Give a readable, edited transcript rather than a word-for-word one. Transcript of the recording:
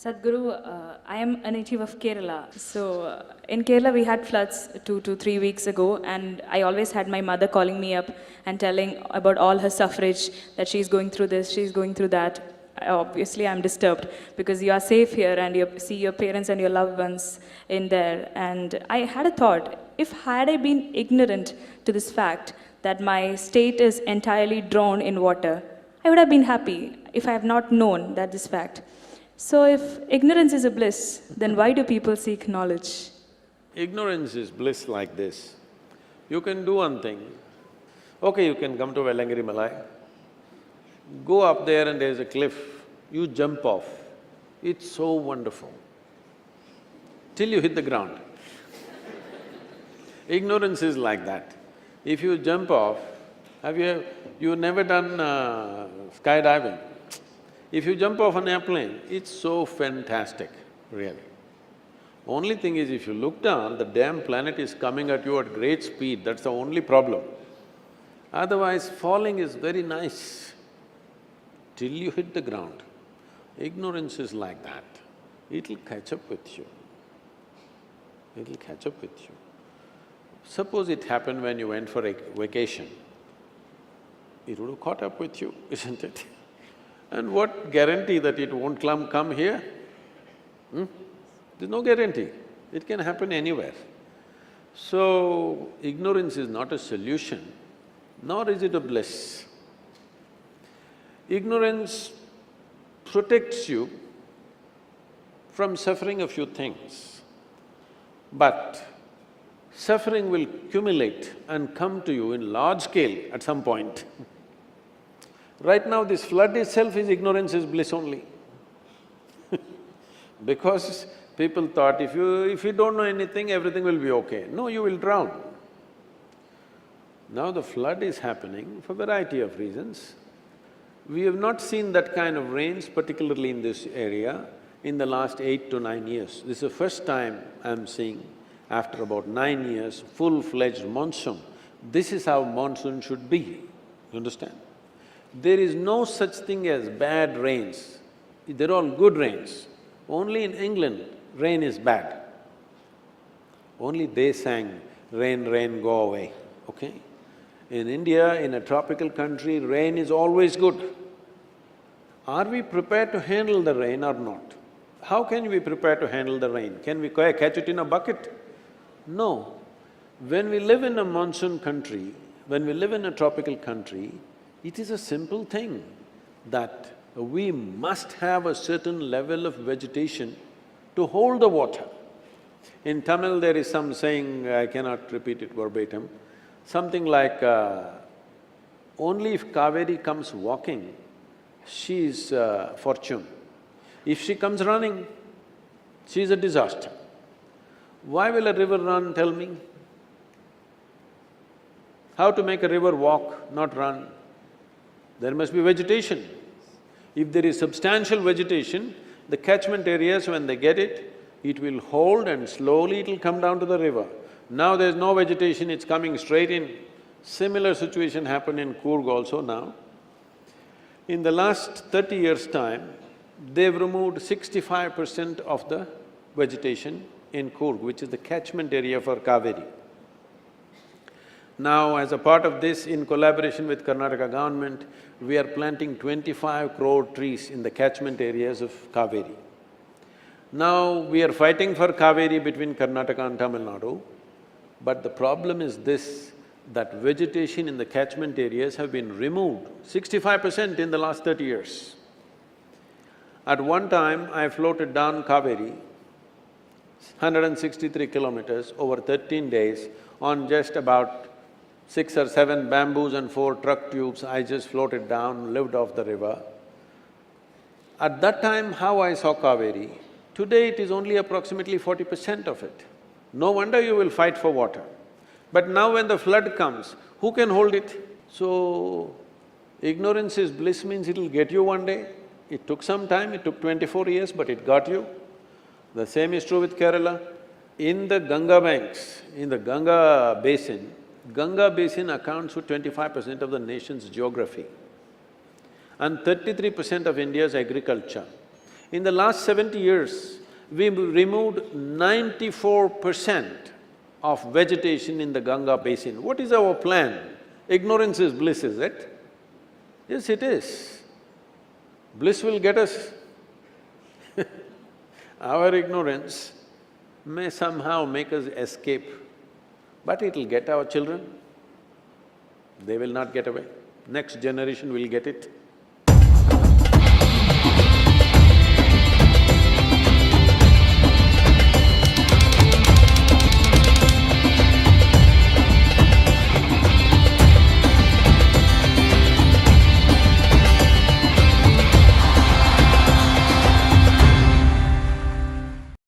Sadhguru, I am a native of Kerala. So, in Kerala, we had floods 2 to 3 weeks ago, and I always had my mother calling me up and telling about all her suffrage, that she's going through this, she's going through that. Obviously, I'm disturbed because you are safe here and you see your parents and your loved ones in there. And I had a thought, if had I been ignorant to this fact that my state is entirely drowned in water, I would have been happy if I have not known that this fact. So if ignorance is a bliss, then why do people seek knowledge? Ignorance is bliss like this. You can do one thing. Okay, you can come to Vellangiri Malai, go up there and there's a cliff, you jump off. It's so wonderful, till you hit the ground. Ignorance is like that. If you jump off, you've never done skydiving? If you jump off an airplane, it's so fantastic, really. Only thing is, if you look down, the damn planet is coming at you at great speed, that's the only problem. Otherwise, falling is very nice, till you hit the ground. Ignorance is like that. It'll catch up with you. It'll catch up with you. Suppose it happened when you went for a vacation, it would have caught up with you, isn't it? And what guarantee that it won't come here? There's no guarantee. It can happen anywhere. So, ignorance is not a solution, nor is it a bliss. Ignorance protects you from suffering a few things, but suffering will accumulate and come to you in large scale at some point. Right now, this flood itself is ignorance is bliss only. Because people thought if you don't know anything, everything will be okay. No, you will drown. Now the flood is happening for a variety of reasons. We have not seen that kind of rains, particularly in this area, in the last 8 to 9 years. This is the first time I'm seeing, after about 9 years, full-fledged monsoon. This is how monsoon should be, you understand? There is no such thing as bad rains, they're all good rains. Only in England, rain is bad. Only they sang, rain, rain, go away, okay? In India, in a tropical country, rain is always good. Are we prepared to handle the rain or not? How can we prepare to handle the rain? Can we catch it in a bucket? No. When we live in a monsoon country, when we live in a tropical country, it is a simple thing that we must have a certain level of vegetation to hold the water. In Tamil, there is some saying, I cannot repeat it verbatim, something like, only if Kaveri comes walking, she is fortune. If she comes running, she is a disaster. Why will a river run, tell me? How to make a river walk, not run? There must be vegetation. If there is substantial vegetation, the catchment areas, when they get it, it will hold and slowly it'll come down to the river. Now there's no vegetation, it's coming straight in. Similar situation happened in Coorg also now. In the last 30 years' time, they've removed 65% of the vegetation in Coorg, which is the catchment area for Kaveri. Now, as a part of this, in collaboration with Karnataka government, we are planting 25 crore trees in the catchment areas of Kaveri. Now, we are fighting for Kaveri between Karnataka and Tamil Nadu, but the problem is this, that vegetation in the catchment areas have been removed, 65% in the last 30 years. At one time, I floated down Kaveri, 163 kilometers over 13 days on just about 6 or 7 bamboos and 4 truck tubes. I just floated down, lived off the river. At that time, how I saw Kaveri, today it is only approximately 40% of it. No wonder you will fight for water. But now when the flood comes, who can hold it? So, ignorance is bliss means it'll get you one day. It took some time, it took 24 years, but it got you. The same is true with Kerala. In the Ganga banks, in the Ganga basin accounts for 25% of the nation's geography and 33% of India's agriculture. In the last 70 years, we removed 94% of vegetation in the Ganga basin. What is our plan? Ignorance is bliss, is it? Yes, it is. Bliss will get us. Our ignorance may somehow make us escape, but it'll get our children. They will not get away. Next generation will get it.